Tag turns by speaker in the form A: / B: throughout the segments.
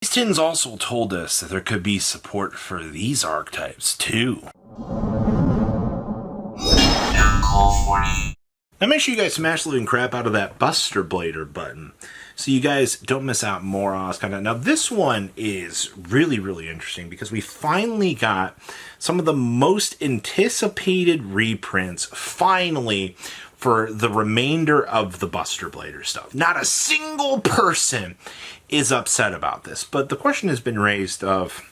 A: These tins also told us that there could be support for these archetypes too. Now make sure you guys smash the living crap out of that Buster Blader button so you guys don't miss out more on this content. Now this one is really interesting because we finally got some of the most anticipated reprints finally for the remainder of the Buster Blader stuff. Not a single person is upset about this, but the question has been raised of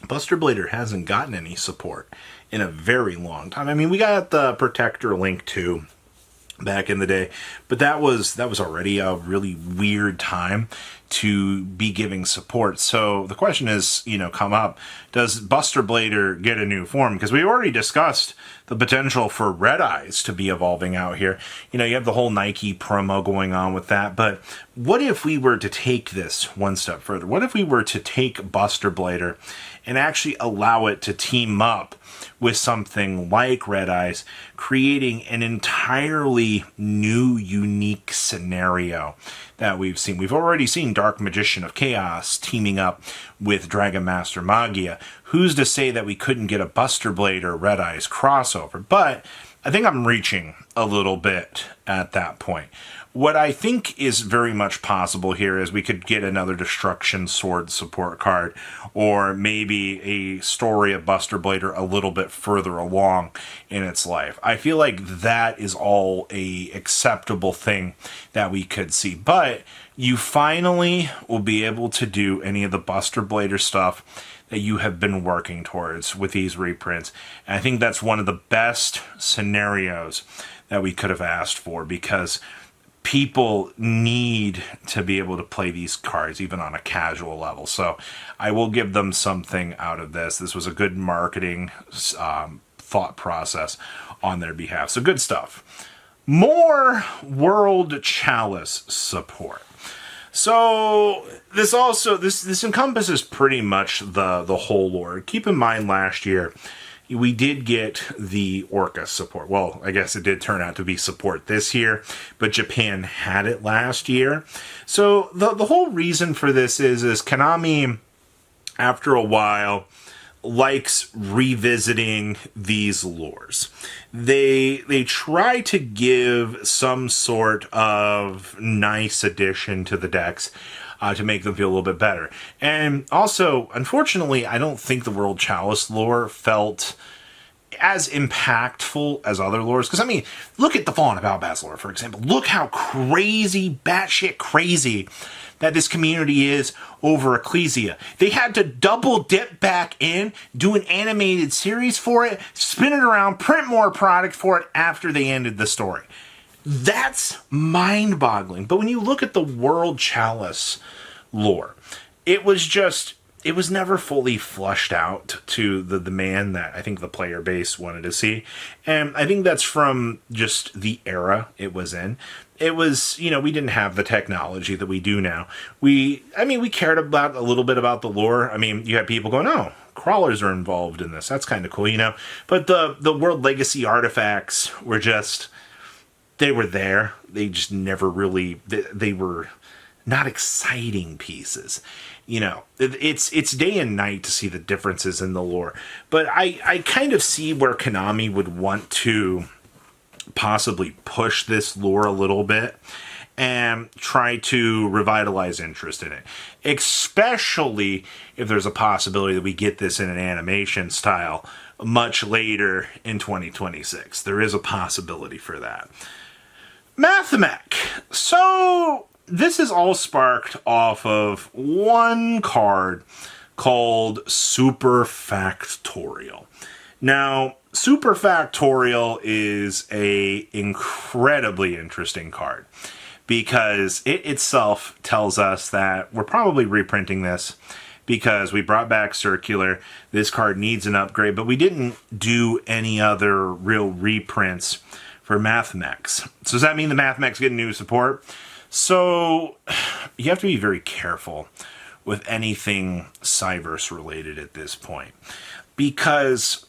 A: Buster Blader hasn't gotten any support in a very long time. I mean, we got the Protector Link 2 back in the day, but that was already a really weird time to be giving support. So the question is, come up, does Buster Blader get a new form? Because we already discussed the potential for Red Eyes to be evolving out here. You have the whole Nike promo going on with that, but what if we were to take this one step further? What if we were to take Buster Blader and actually allow it to team up with something like Red Eyes, creating an entirely new, unique scenario that we've seen. We've already seen Dark Magician of Chaos teaming up with Dragon Master Magia. Who's to say that we couldn't get a Buster Blader Red Eyes crossover? But I think I'm reaching a little bit at that point. What I think is very much possible here is we could get another Destruction Sword support card, or maybe a story of Buster Blader a little bit further along in its life. I feel like that is all a acceptable thing that we could see. But you finally will be able to do any of the Buster Blader stuff that you have been working towards with these reprints. And I think that's one of the best scenarios that we could have asked for, because people need to be able to play these cards even on a casual level. So I will give them something out of this. This was a good marketing thought process on their behalf. So good stuff. More World Chalice support. So this encompasses pretty much the whole lore. Keep in mind, last year we did get the Orca support. Well, I guess it did turn out to be support this year, but Japan had it last year. So the whole reason for this is Konami, after a while, likes revisiting these lores. They try to give some sort of nice addition to the decks to make them feel a little bit better. And also, unfortunately, I don't think the World Chalice lore felt as impactful as other lores. Because, I mean, look at the Fallen of Albaz lore, for example. Look how crazy, batshit crazy that this community is over Ecclesia. They had to double dip back in, do an animated series for it, spin it around, print more product for it after they ended the story. That's mind-boggling. But when you look at the World Chalice lore, it was never fully flushed out to the demand that I think the player base wanted to see. And I think that's from just the era it was in. It was, we didn't have the technology that we do now. We cared about a little bit about the lore. I mean, you had people going, oh, crawlers are involved in this. That's kind of cool, But the World Legacy artifacts were just, they were there. They just never really, they were not exciting pieces. It's day and night to see the differences in the lore. But I kind of see where Konami would want to possibly push this lore a little bit and try to revitalize interest in it. Especially if there's a possibility that we get this in an animation style much later in 2026. There is a possibility for that. Mathmech. So this is all sparked off of one card called Super Factorial. Now, Super Factorial is a incredibly interesting card because it itself tells us that we're probably reprinting this because we brought back Circular. This card needs an upgrade, but we didn't do any other real reprints for Mathmechs. So does that mean the Mathmechs get new support? So you have to be very careful with anything Cyverse related at this point, because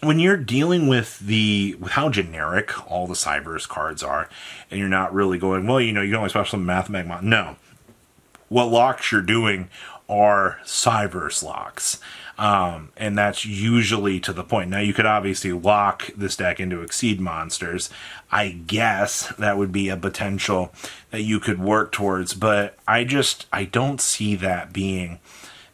A: when you're dealing with how generic all the Cyverse cards are, and you're not really going, well, you can only special Mathmech. No. What locks you're doing are Cyverse locks. And that's usually to the point. Now, you could obviously lock this deck into Exceed monsters. I guess that would be a potential that you could work towards, but I don't see that being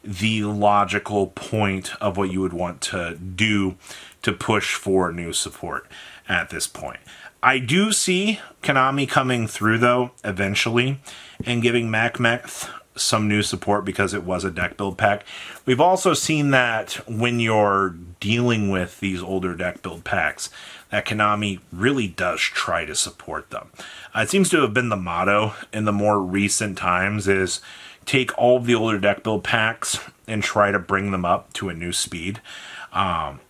A: the logical point of what you would want to do to push for new support at this point. I do see Konami coming through, though, eventually, and giving Mathmech some new support because it was a deck build pack. We've also seen that when you're dealing with these older deck build packs, that Konami really does try to support them. It seems to have been the motto in the more recent times is take all of the older deck build packs and try to bring them up to a new speed.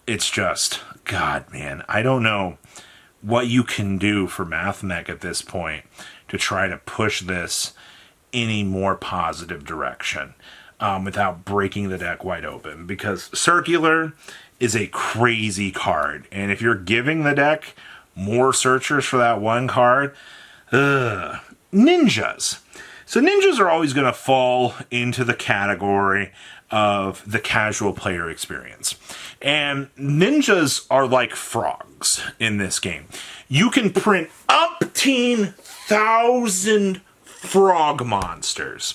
A: It's just, God, man, I don't know what you can do for Mathmech at this point to try to push this any more positive direction without breaking the deck wide open, because Circular is a crazy card, and if you're giving the deck more searchers for that one card, ninjas. So ninjas are always going to fall into the category of the casual player experience. And ninjas are like frogs in this game. You can print umpteen thousand frog monsters.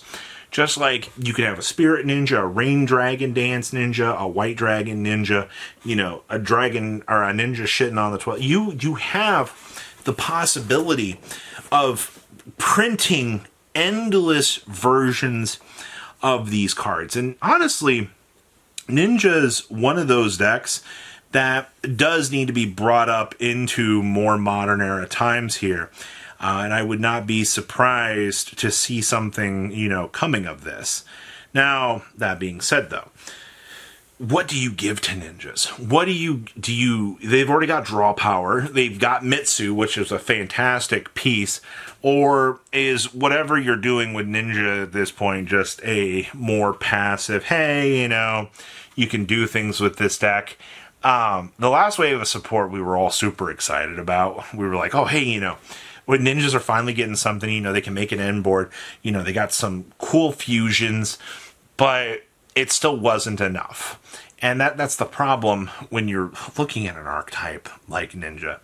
A: Just like you could have a spirit ninja, a rain dragon dance ninja, a white dragon ninja, you know, a dragon or a ninja shitting on the 12. You have the possibility of printing endless versions of these cards. And honestly, Ninja's one of those decks that does need to be brought up into more modern era times here. And I would not be surprised to see something, you know, coming of this. Now, that being said, though, what do you give to ninjas? What do you, they've already got draw power. They've got Mitsu, which is a fantastic piece. Or is whatever you're doing with ninja at this point just a more passive, hey, you know, you can do things with this deck. The last wave of support we were all super excited about. We were like, oh, hey, you know, when ninjas are finally getting something, you know, they can make an end board. You know, they got some cool fusions, but it still wasn't enough. And that's the problem when you're looking at an archetype like Ninja,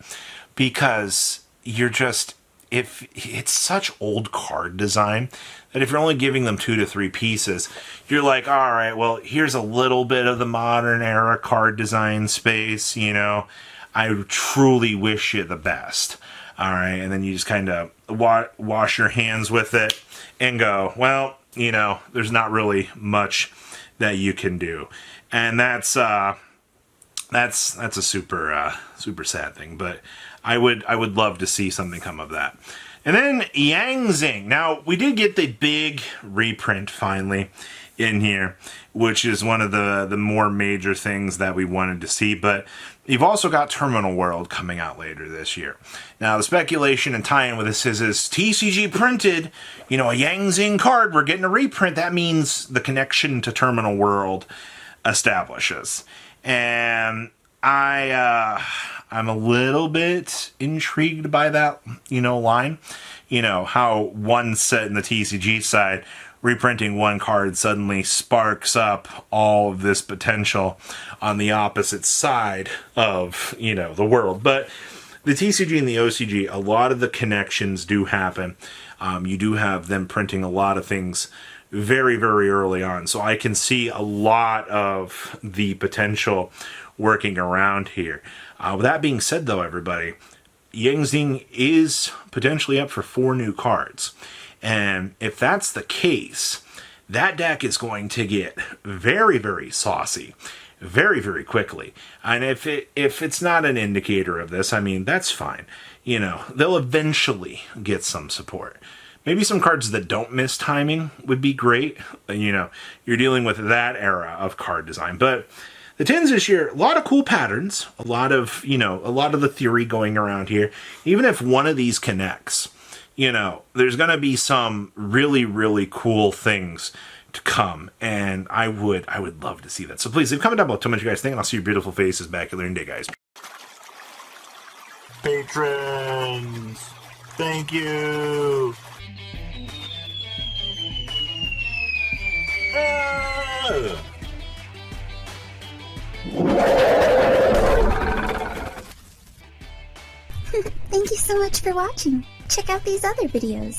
A: because you're just, if it's such old card design that if you're only giving them 2 to 3 pieces, you're like, all right, well, here's a little bit of the modern era card design space, you know, I truly wish you the best. All right, and then you just kind of wash your hands with it and go, well, you know, there's not really much that you can do, and that's a super sad thing. But I would love to see something come of that. And then Yang Zing. Now, we did get the big reprint finally in here, which is one of the more major things that we wanted to see. But you've also got Terminal World coming out later this year. Now, the speculation and tie-in with this is TCG printed, you know, a Yang Zing card, we're getting a reprint. That means the connection to Terminal World establishes. And I'm a little bit intrigued by that, you know, line. You know, how one set in the TCG side, reprinting one card suddenly sparks up all of this potential on the opposite side of, you know, the world. But the TCG and the OCG, a lot of the connections do happen. You do have them printing a lot of things very, very early on. So I can see a lot of the potential working around here. With that being said, though, everybody, Yang Zing is potentially up for 4 new cards. And if that's the case, that deck is going to get very, very saucy very, very quickly. And if it's not an indicator of this, I mean, that's fine. You know, they'll eventually get some support. Maybe some cards that don't miss timing would be great. You know, you're dealing with that era of card design. But the tins this year, a lot of cool patterns, a lot of the theory going around here. Even if one of these connects, you know, there's going to be some really, really cool things to come, and I would love to see that. So please leave a comment down below. Tell me what you guys think, and I'll see your beautiful faces back here in day, guys. Patrons, thank you.
B: Thank you so much for watching. Check out these other videos.